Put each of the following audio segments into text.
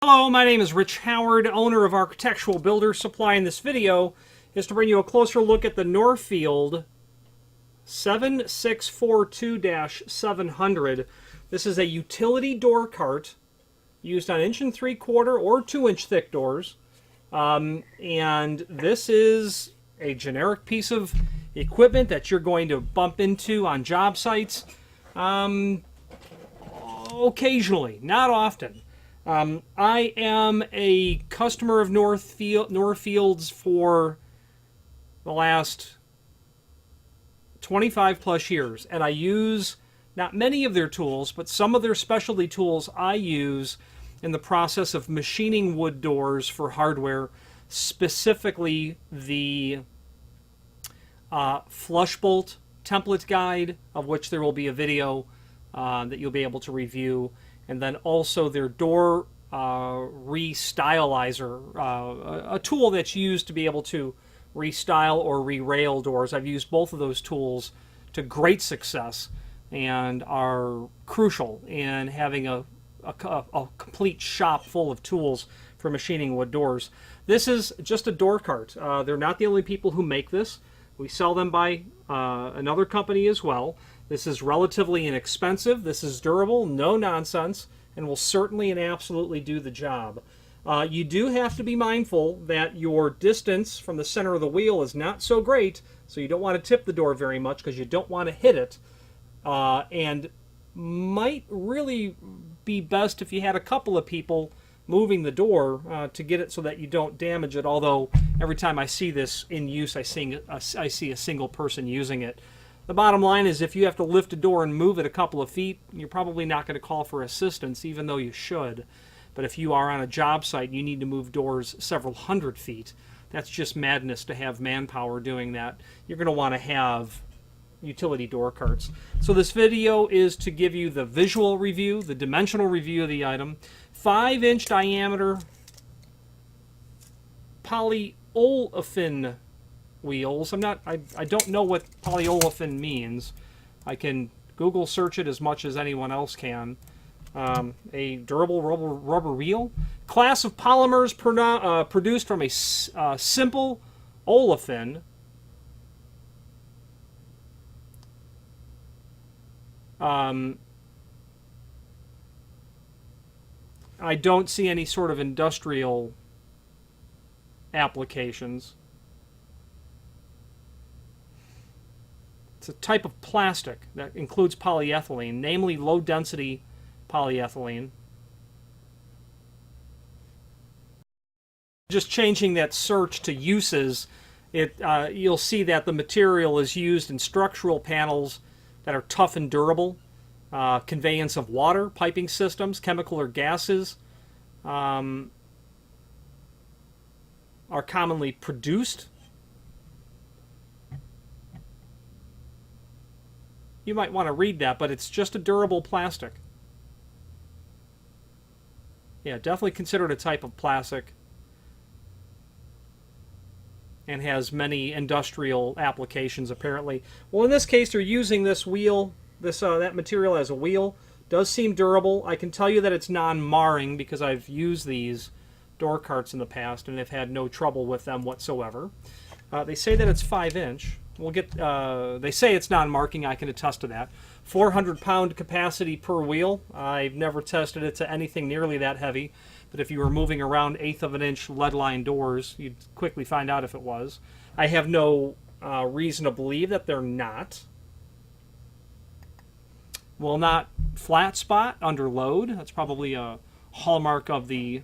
Hello, my name is Rich Howard, owner of Architectural Builder Supply. In this video is to bring you a closer look at the Norfield 7642-700. This is a utility door cart used on 1 3/4 or 2-inch thick doors. And this is a generic piece of equipment that you're going to bump into on job sites occasionally, not often. I am a customer of Norfield's for the last 25 plus years, and I use not many of their tools, but some of their specialty tools I use in the process of machining wood doors for hardware, specifically the flush bolt template guide, of which there will be a video that you'll be able to review, and then also their door restylizer, a tool that's used to be able to restyle or re-rail doors. I've used both of those tools to great success and are crucial in having a complete shop full of tools for machining wood doors. This is just a door cart. They're not the only people who make this. We sell them by another company as well. This is relatively inexpensive. This is durable, no nonsense, and will certainly and absolutely do the job. You do have to be mindful that your distance from the center of the wheel is not so great, so you don't want to tip the door very much because you don't want to hit it. And might really be best if you had a couple of people moving the door to get it so that you don't damage it, although every time I see this in use, I see a single person using it. The bottom line is if you have to lift a door and move it a couple of feet, you're probably not going to call for assistance, even though you should. But if you are on a job site and you need to move doors several hundred feet, that's just madness to have manpower doing that. You're going to want to have utility door carts. So this video is to give you the visual review, the dimensional review of the item. 5-inch diameter polyolefin wheels. I don't know what polyolefin means. I can Google search it as much as anyone else can. A durable rubber wheel. Class of polymers produced from a simple olefin. I don't see any sort of industrial applications. It's a type of plastic that includes polyethylene, namely low-density polyethylene. Just changing that search to uses, you'll see that the material is used in structural panels that are tough and durable, conveyance of water, piping systems, chemical or gases are commonly produced. You might want to read that, but it's just a durable plastic. Yeah, definitely considered a type of plastic and has many industrial applications apparently. Well, in this case, they're using this wheel, that material as a wheel. Does seem durable. I can tell you that it's non-marring because I've used these door carts in the past and have had no trouble with them whatsoever. They say that it's 5-inch. We'll get. They say it's non-marking. I can attest to that. 400-pound capacity per wheel. I've never tested it to anything nearly that heavy, but if you were moving around 1/8 of an inch lead-lined doors, you'd quickly find out if it was. I have no reason to believe that they're not. Will not flat spot under load. That's probably a hallmark of the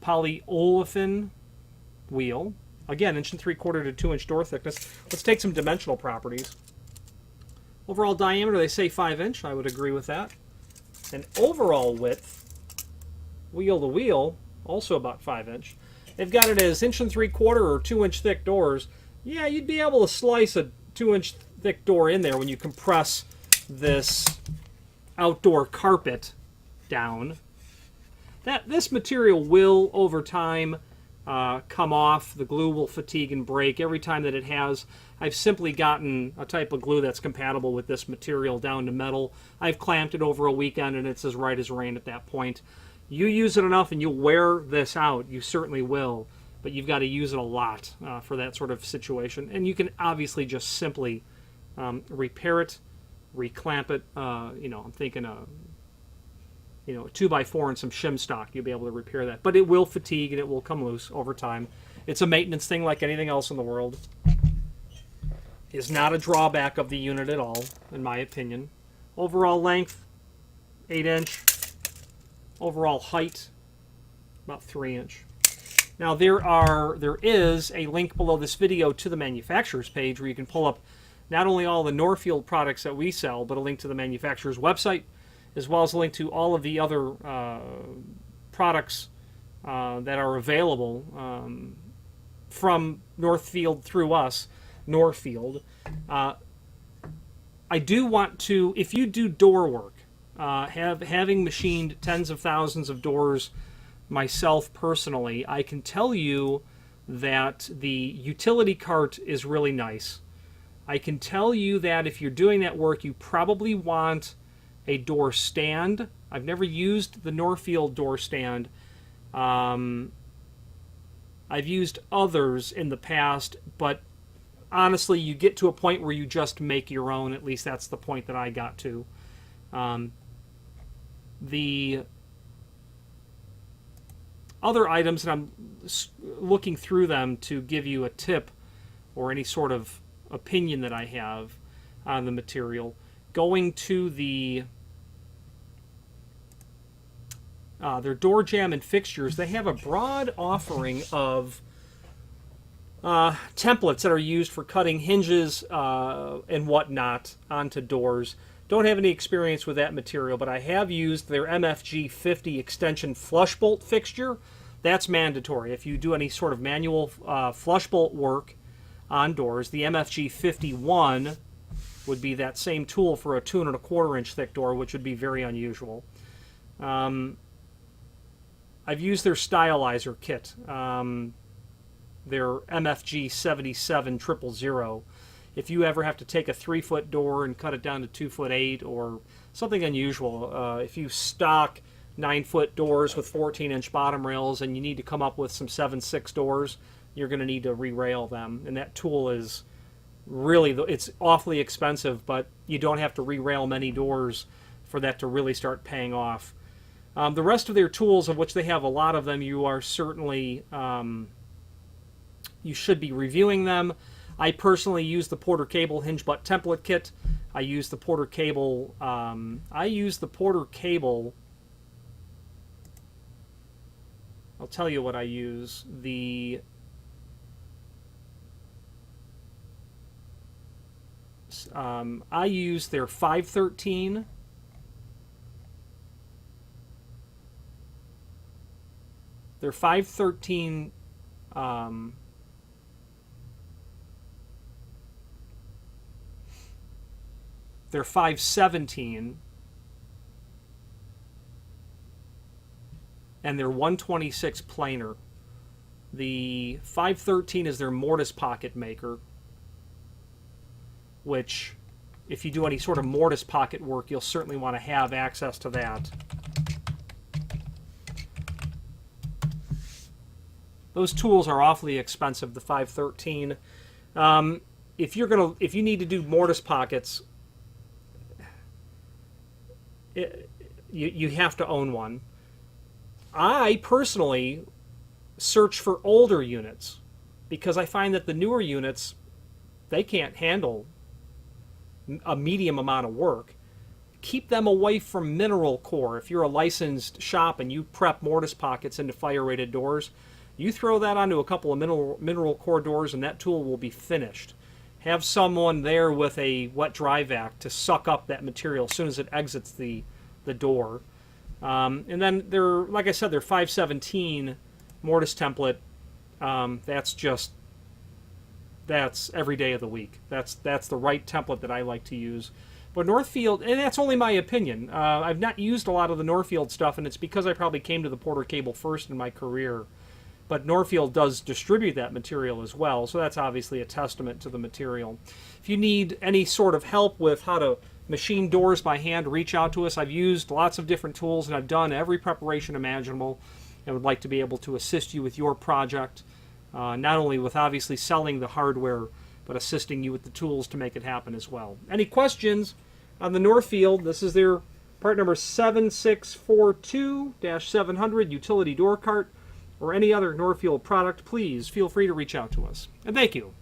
polyolefin wheel. Again, 1 3/4 to 2-inch door thickness. Let's take some dimensional properties. Overall diameter, they say 5-inch. I would agree with that. And overall width, wheel to wheel, also about 5-inch. They've got it as 1 3/4 or 2-inch thick doors. Yeah, you'd be able to slice a 2-inch thick door in there when you compress this outdoor carpet down. This material will, over time, come off. The glue will fatigue and break every time that it has. I've simply gotten a type of glue that's compatible with this material down to metal. I've clamped it over a weekend and it's as right as rain at that point. You use it enough and you'll wear this out. You certainly will. But you've got to use it a lot for that sort of situation. And you can obviously just simply repair it, reclamp it. I'm thinking a 2x4 and some shim stock. You'll be able to repair that. But it will fatigue and it will come loose over time. It's a maintenance thing like anything else in the world. Is not a drawback of the unit at all, in my opinion. Overall length, 8-inch. Overall height, about 3-inch. Now there is a link below this video to the manufacturer's page where you can pull up not only all the Norfield products that we sell, but a link to the manufacturer's website, as well as a link to all of the other products that are available from Norfield through us, Norfield. I do want to, if you do door work, having machined tens of thousands of doors myself personally, I can tell you that the utility cart is really nice. I can tell you that if you're doing that work, you probably want a door stand. I've never used the Norfield door stand. I've used others in the past, but honestly, you get to a point where you just make your own. At least that's the point that I got to. The other items, and I'm looking through them to give you a tip or any sort of opinion that I have on the material. Going to their door jamb and fixtures, they have a broad offering of templates that are used for cutting hinges and whatnot onto doors. Don't have any experience with that material, but I have used their MFG 50 extension flush bolt fixture. That's mandatory. If you do any sort of manual flush bolt work on doors, the MFG 51 would be that same tool for a 2 1/4 inch thick door, which would be very unusual. I've used their stylizer kit, their MFG 77 000. If you ever have to take a 3-foot door and cut it down to 2'8" or something unusual, if you stock 9-foot doors with 14-inch bottom rails and you need to come up with some 7/6 doors, you're going to need to re-rail them. And that tool is really, it's awfully expensive, but you don't have to re-rail many doors for that to really start paying off. The rest of their tools, of which they have a lot of them, you are certainly, you should be reviewing them. I personally use the Porter Cable hinge butt template kit. I use the Porter Cable, I'll tell you what I use. I use their 513. Their 513 their 517 and their 126 planer. The 513 is their mortise pocket maker, which if you do any sort of mortise pocket work, you'll certainly want to have access to that. Those tools are awfully expensive, the 513. If you need to do mortise pockets, you have to own one. I personally search for older units because I find that the newer units, they can't handle a medium amount of work. Keep them away from mineral core. If you're a licensed shop and you prep mortise pockets into fire-rated doors, you throw that onto a couple of mineral core doors and that tool will be finished. Have someone there with a wet dry vac to suck up that material as soon as it exits the door. And then like I said, their 517 mortise template, that's every day of the week. That's the right template that I like to use. But Norfield, and that's only my opinion. I've not used a lot of the Norfield stuff, and it's because I probably came to the Porter Cable first in my career. But Norfield does distribute that material as well, so that's obviously a testament to the material. If you need any sort of help with how to machine doors by hand, reach out to us. I've used lots of different tools and I've done every preparation imaginable and would like to be able to assist you with your project, not only with obviously selling the hardware, but assisting you with the tools to make it happen as well. Any questions on the Norfield? This is their part number 7642-700 utility door cart, or any other Norfield product. Please feel free to reach out to us. And thank you.